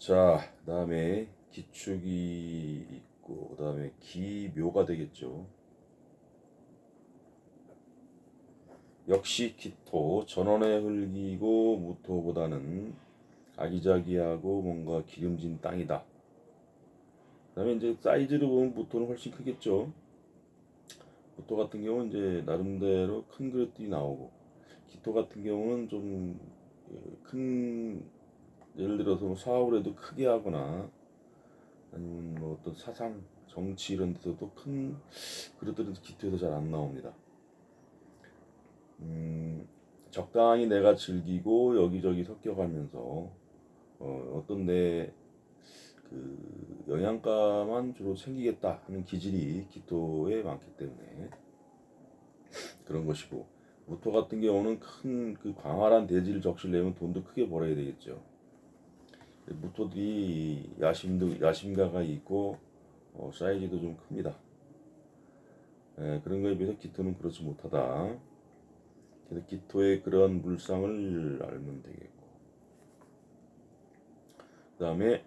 자, 그다음에 기축이 있고 그다음에 기묘가 되겠죠. 역시 기토, 전원에 흘기고 무토보다는 아기자기하고 뭔가 기름진 땅이다. 그다음에 이제 사이즈를 보면 무토는 훨씬 크겠죠. 무토 같은 경우는 이제 나름대로 큰 그릇들이 나오고, 기토 같은 경우는 좀 큰, 예를 들어서 뭐 사업을 해도 크게 하거나 아니면 뭐 어떤 사상, 정치 이런 데서도 큰 그릇들은 기토에서 잘 안 나옵니다. 적당히 내가 즐기고 여기저기 섞여가면서 어떤 내 그 영양가만 주로 챙기겠다 하는 기질이 기토에 많기 때문에 그런 것이고, 무토 같은 경우는 큰 그 광활한 대지를 적시려면 돈도 크게 벌어야 되겠죠. 무토들이 야심가가 있고 사이즈도 좀 큽니다. 그런 거에 비해서 기토는 그렇지 못하다. 그래서 기토의 그런 물상을 알면 되겠고, 그 다음에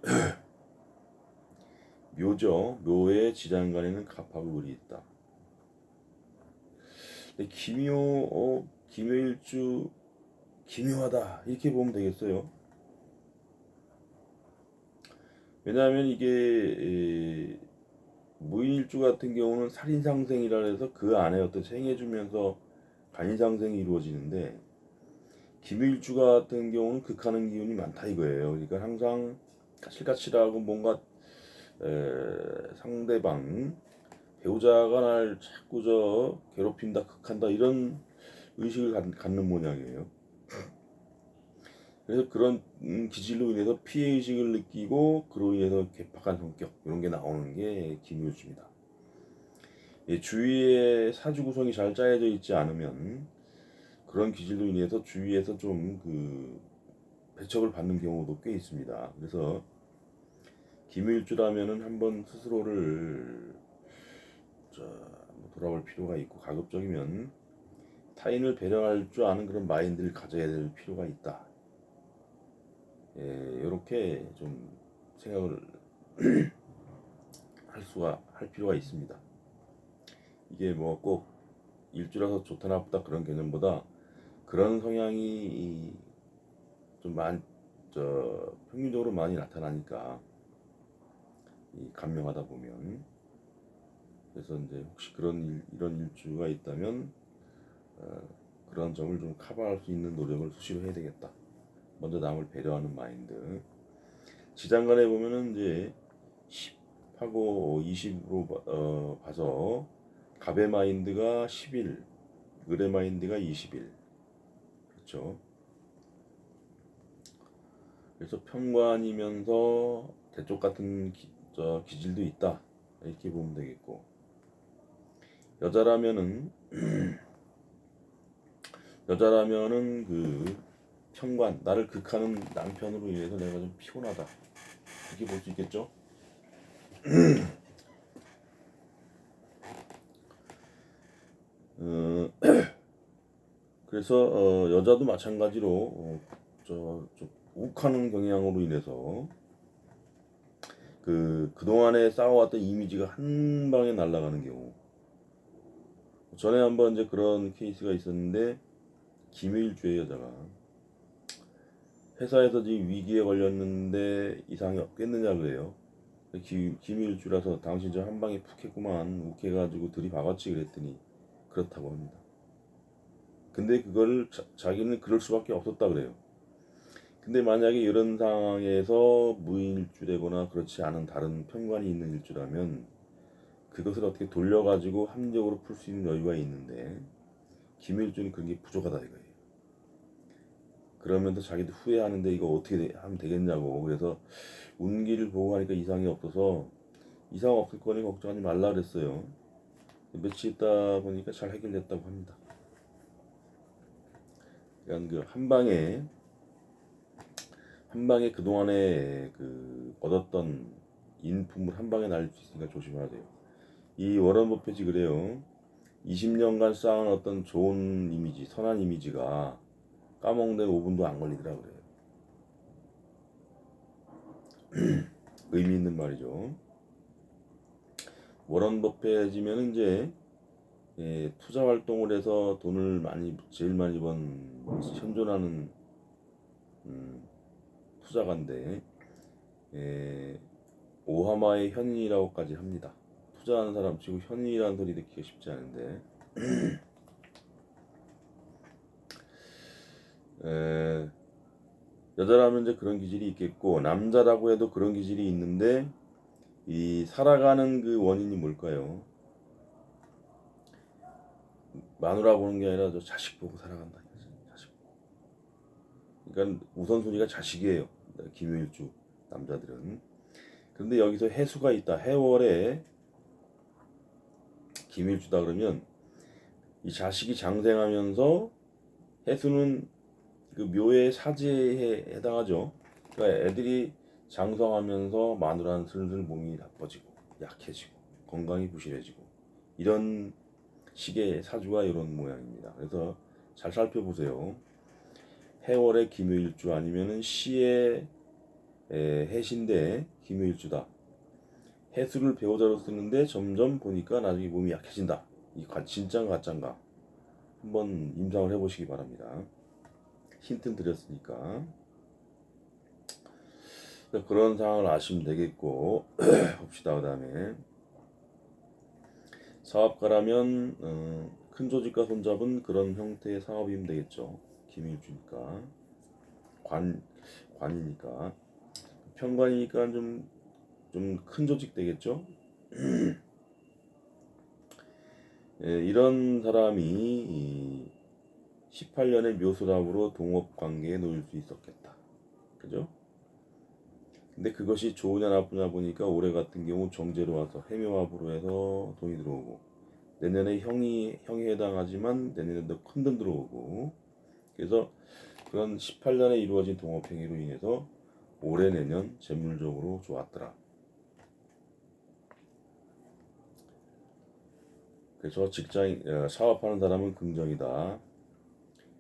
묘죠. 묘의 지장간에는 갑하고 을이 있다. 기묘일주, 기묘하다 이렇게 보면 되겠어요. 왜냐하면 이게 무인일주 같은 경우는 살인상생이라 해서 그 안에 어떤 생해주면서 간인상생이 이루어지는데, 기묘일주 같은 경우는 극하는 기운이 많다 이거예요. 그러니까 항상 까칠까칠하고 뭔가 상대방 배우자가 날 자꾸 괴롭힌다, 극한다 이런 의식을 갖는 모양이에요. 그래서 그런 기질로 인해서 피해 의식을 느끼고 그로 인해서 괴팍한 성격 이런 게 나오는 게 기묘주입니다. 주위에 사주 구성이 잘 짜여져 있지 않으면 그런 기질로 인해서 주위에서 좀 그 배척을 받는 경우도 꽤 있습니다. 그래서 기묘일주라면은 한번 스스로를 돌아볼 필요가 있고, 가급적이면 타인을 배려할 줄 아는 그런 마인드를 가져야 될 필요가 있다. 이렇게 좀 생각을 할 필요가 있습니다. 이게 뭐 꼭 일주라서 좋다 나쁘다 그런 개념보다 그런 성향이 좀 평균적으로 많이 나타나니까 감명하다 보면, 그래서 이제 혹시 이런 일주가 있다면 그런 점을 좀 커버할 수 있는 노력을 수시로 해야 되겠다. 먼저 남을 배려하는 마인드. 지장간에 보면은 이제 10하고 20으로 봐서 갑의 마인드가 10일, 을의 마인드가 20일. 그렇죠. 그래서 편관이면서 대쪽 같은 기질도 있다. 이렇게 보면 되겠고, 여자라면은 그 편관, 나를 극하는 남편으로 인해서 내가 좀 피곤하다 이렇게 볼 수 있겠죠. 그래서 여자도 마찬가지로 좀 욱하는 경향으로 인해서 그동안에 쌓아왔던 이미지가 한 방에 날아가는 경우. 전에 한번 이제 그런 케이스가 있었는데, 기묘일주의 여자가 회사에서 지금 위기에 걸렸는데 이상이 없겠느냐 그래요. 기묘일주라서 당신 저 한 방에 푹 했구만 욱해가지고 들이박았지 그랬더니 그렇다고 합니다. 근데 그걸 자기는 그럴 수밖에 없었다 그래요. 근데 만약에 이런 상황에서 무인일주되거나 그렇지 않은 다른 편관이 있는 일주라면 그것을 어떻게 돌려가지고 합리적으로 풀 수 있는 여유가 있는데, 기묘일주는 그런 게 부족하다 이거예요. 그러면서 자기도 후회하는데 이거 어떻게 하면 되겠냐고. 그래서 운기를 보고 하니까 이상이 없어서 이상 없을 거니 걱정하지 말라 그랬어요. 며칠 있다 보니까 잘 해결됐다고 합니다. 그러니까 그 한 방에 그동안에 얻었던 인품을 한 방에 날릴 수 있으니까 조심해야 돼요. 이 워런 버핏이 그래요. 20년간 쌓은 어떤 좋은 이미지, 선한 이미지가 까먹는 5분도 안 걸리더라 그래요. 의미 있는 말이죠. 워런 버핏이면 이제 투자 활동을 해서 돈을 제일 많이 번 현존하는 투자가인데 오하마의 현인이라고까지 합니다. 투자하는 사람 치고 현인이라는 소리 듣기가 쉽지 않은데 여자라면 이제 그런 기질이 있겠고 남자라고 해도 그런 기질이 있는데 이 살아가는 그 원인이 뭘까요? 마누라 보는 게 아니라 저 자식 보고 살아간다. 자식. 그러니까 우선순위가 자식이에요. 김효일주 남자들은. 그런데 여기서 해수가 있다. 해월에 김효일주다 그러면 이 자식이 장생하면서 해수는 그 묘의 사지에 해당하죠. 그러니까 애들이 장성하면서 마누라는 슬슬 몸이 나빠지고 약해지고 건강이 부실해지고 이런 식의 사주가 이런 모양입니다. 그래서 잘 살펴보세요. 해월의 김효일주 아니면은 시의 해신데 김효일주다. 해수를 배우자로 쓰는데 점점 보니까 나중에 몸이 약해진다. 이 진짠가 가짠가 한번 임상을 해보시기 바랍니다. 힌트 드렸으니까 그런 상황을 아시면 되겠고 봅시다. 그 다음에 사업가라면 큰 조직과 손잡은 그런 형태의 사업이면 되겠죠. 김일주니까 관이니까 편관이니까 좀 큰 조직 되겠죠. 이런 사람이 18년의 묘수랍으로 동업 관계에 놓일 수 있었겠다. 그죠? 근데 그것이 좋으냐 나쁘냐 보니까 올해 같은 경우 정제로 와서 해묘합으로 해서 돈이 들어오고 내년에 형이 해당하지만 내년에도 큰 돈 들어오고 그래서 그런 18년에 이루어진 동업행위로 인해서 올해 내년 재물적으로 좋았더라. 그래서 사업하는 사람은 긍정이다.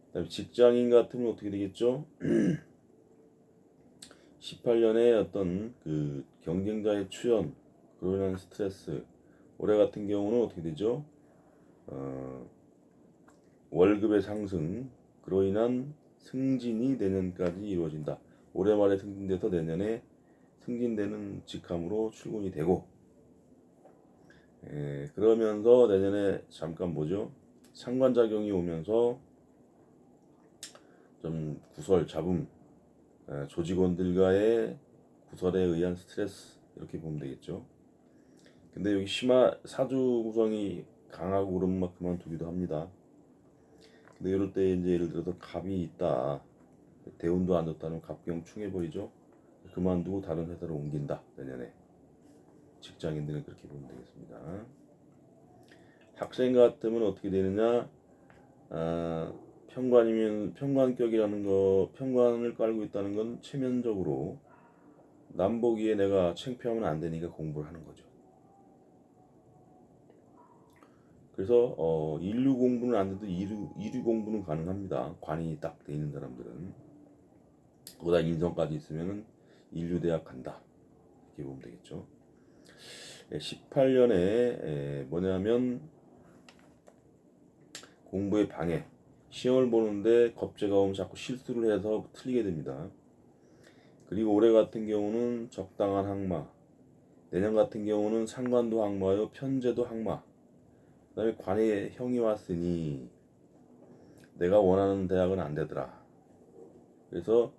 그다음에 직장인 같으면 어떻게 되겠죠? 18년에 어떤 그 경쟁자의 출현, 그로 인한 스트레스, 올해 같은 경우는 어떻게 되죠? 월급의 상승, 그로 인한 승진이 내년까지 이루어진다. 올해 말에 승진돼서 내년에 승진되는 직함으로 출근이 되고, 그러면서 내년에 잠깐 뭐죠? 상관작용이 오면서 좀 구설, 잡음, 조직원들과의 구설에 의한 스트레스 이렇게 보면 되겠죠. 근데 여기 사주 구성이 강하고 그러면 막 그만두기도 합니다. 근데 이럴 때 이제 예를 들어서 갑이 있다. 대운도 안 좋다면 갑경 충해버리죠. 그만두고 다른 회사로 옮긴다. 내년에. 직장인들은 그렇게 보면 되겠습니다. 학생 같으면 어떻게 되느냐? 편관이면 편관격이라는 거, 편관을 깔고 있다는 건 체면적으로 남 보기에 내가 창피하면 안 되니까 공부를 하는 거죠. 그래서 인류 공부는 안 돼도 이류 공부는 가능합니다. 관이 딱 돼 있는 사람들은 거기다 인성까지 있으면은 인류대학 간다 이렇게 보면 되겠죠. 18년에 뭐냐면 공부의 방해, 시험을 보는데 겁재가 오면 자꾸 실수를 해서 틀리게 됩니다. 그리고 올해 같은 경우는 적당한 항마, 내년 같은 경우는 상관도 항마요, 편제도 항마. 그다음에 관에 형이 왔으니 내가 원하는 대학은 안 되더라. 그래서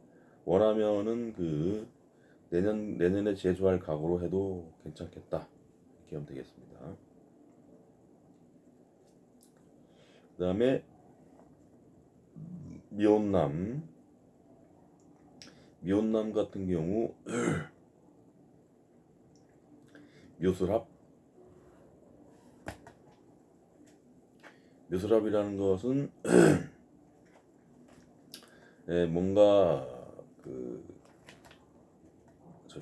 원하면은 그 내년에 재수할 각오로 해도 괜찮겠다. 이렇게 하면 되겠습니다. 그다음에 미혼남 같은 경우 묘술합이라는 것은 뭔가 그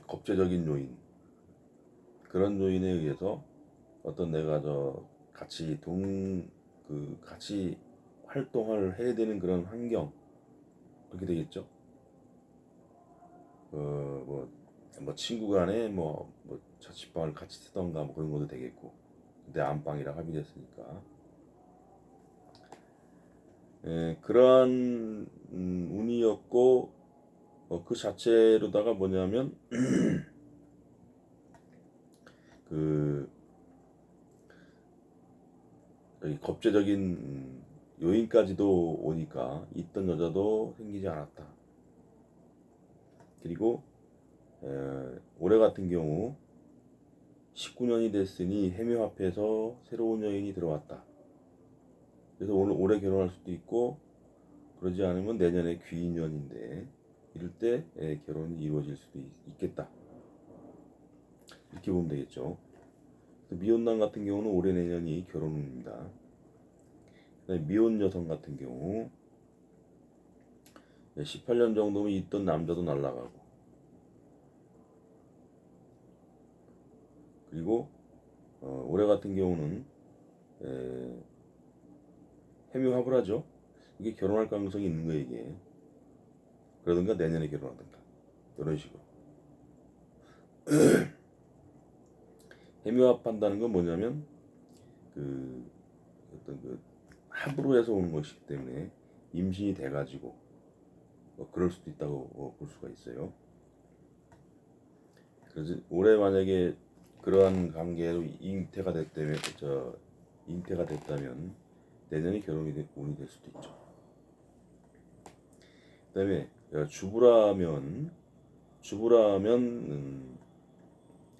겁재적인 요인 그런 요인에 의해서 어떤 내가 같이 활동을 해야 되는 그런 환경 그렇게 되겠죠. 뭐 뭐 친구 간에 뭐 자취방을 같이 쓰던가 뭐 그런 것도 되겠고, 근데 안방이라 합의됐으니까. 그러한 운이었고, 그 자체로다가 뭐냐면 그 겁제적인 요인까지도 오니까 있던 여자도 생기지 않았다. 그리고 올해 같은 경우 19년이 됐으니 해묘합해서 새로운 여인이 들어왔다. 그래서 오늘 올해 결혼할 수도 있고, 그러지 않으면 내년에 귀인년인데 이럴 때 결혼이 이루어질 수도 있겠다. 이렇게 보면 되겠죠. 미혼남 같은 경우는 올해 내년이 결혼운입니다. 미혼 여성 같은 경우 18년 정도면 있던 남자도 날아가고, 그리고 올해 같은 경우는 해묘합을 하죠. 이게 결혼할 가능성이 있는 거예요, 이게. 그러든가 내년에 결혼하든가 이런 식으로. 해묘합한다는 건 뭐냐면 그 어떤 그 합으로 해서 오는 것이기 때문에 임신이 돼가지고 그럴 수도 있다고 볼 수가 있어요. 그래서 올해 만약에 그러한 관계로 잉태가 됐다면 내년에 운이 될 수도 있죠. 그다음에 주부라면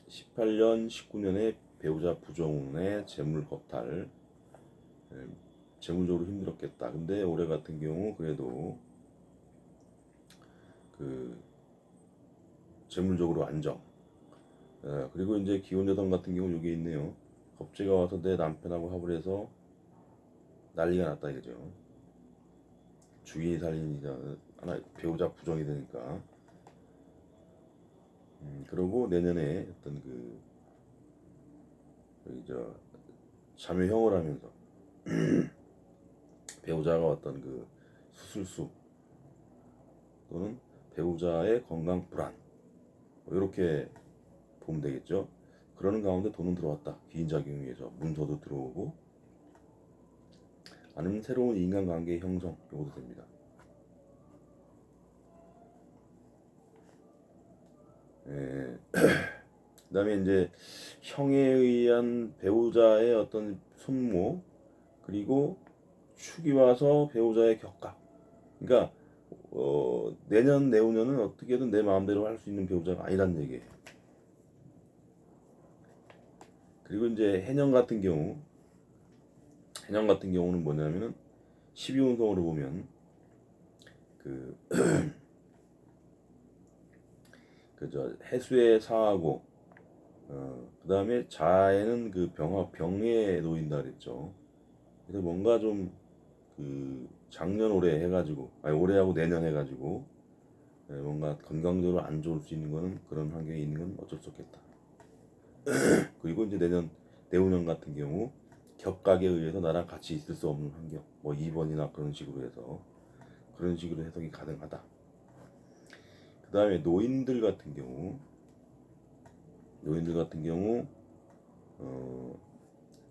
18년, 19년에 배우자 부정운에 재물 겁탈, 재물적으로 힘들었겠다. 근데 올해 같은 경우 그래도 그 재물적으로 안정. 그리고 이제 기혼 여성 같은 경우 여기 있네요. 겁재가 와서 내 남편하고 합을 해서 난리가 났다 이거죠. 주인이 살인이자 하나 배우자 부정이 되니까. 그러고 내년에 어떤 저 자묘형을 하면서 배우자가 어떤 수술수 또는 배우자의 건강 불안, 이렇게 보면 되겠죠. 그러는 가운데 돈은 들어왔다. 귀인작용에 의해서 문서도 들어오고, 아니면 새로운 인간관계 형성, 이것도 됩니다. 그다음에 이제 형에 의한 배우자의 어떤 손모, 그리고 축이 와서 배우자의 격각. 그러니까 내후년은 어떻게든 내 마음대로 할 수 있는 배우자가 아니란 얘기예요. 그리고 이제 해년 같은 경우는 뭐냐면은 12운성으로 보면 그저 해수에 사하고, 그다음에 자에는 병에 놓인다 그랬죠. 그래서 뭔가 좀 작년 올해 해가지고, 아니 올해하고 내년 해가지고 뭔가 건강적으로 안 좋을 수 있는 거는, 그런 환경에 있는 건 어쩔 수 없겠다. 그리고 이제 내후년 같은 경우 격각에 의해서 나랑 같이 있을 수 없는 환경, 뭐 2번이나 그런 식으로 해석이 가능하다. 그 다음에 노인들 같은 경우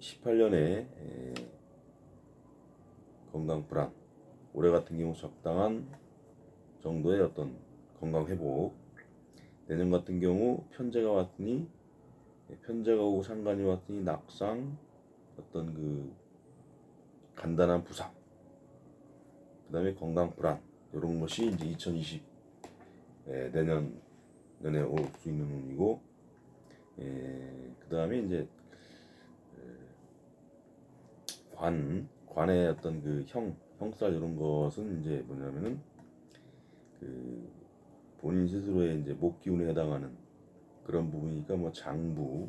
18년에 건강 불안, 올해 같은 경우 적당한 정도의 어떤 건강 회복, 내년 같은 경우 편제가 오고 상관이 왔더니 낙상, 어떤 간단한 부상, 그 다음에 건강 불안, 이런 것이 이제 2020 내년에 올 수 있는 운이고, 그 다음에 이제 관의 어떤 형살 이런 것은 이제 뭐냐면은 본인 스스로의 이제 목 기운에 해당하는 그런 부분이니까, 뭐 장부,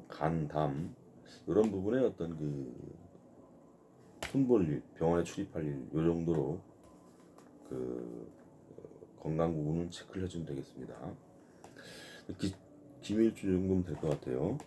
간, 담 이런 부분에 어떤 손볼 일, 병원에 출입할 일, 요 정도로 건강 부분은 체크를 해주면 되겠습니다. 기밀주 정도면 될 것 같아요.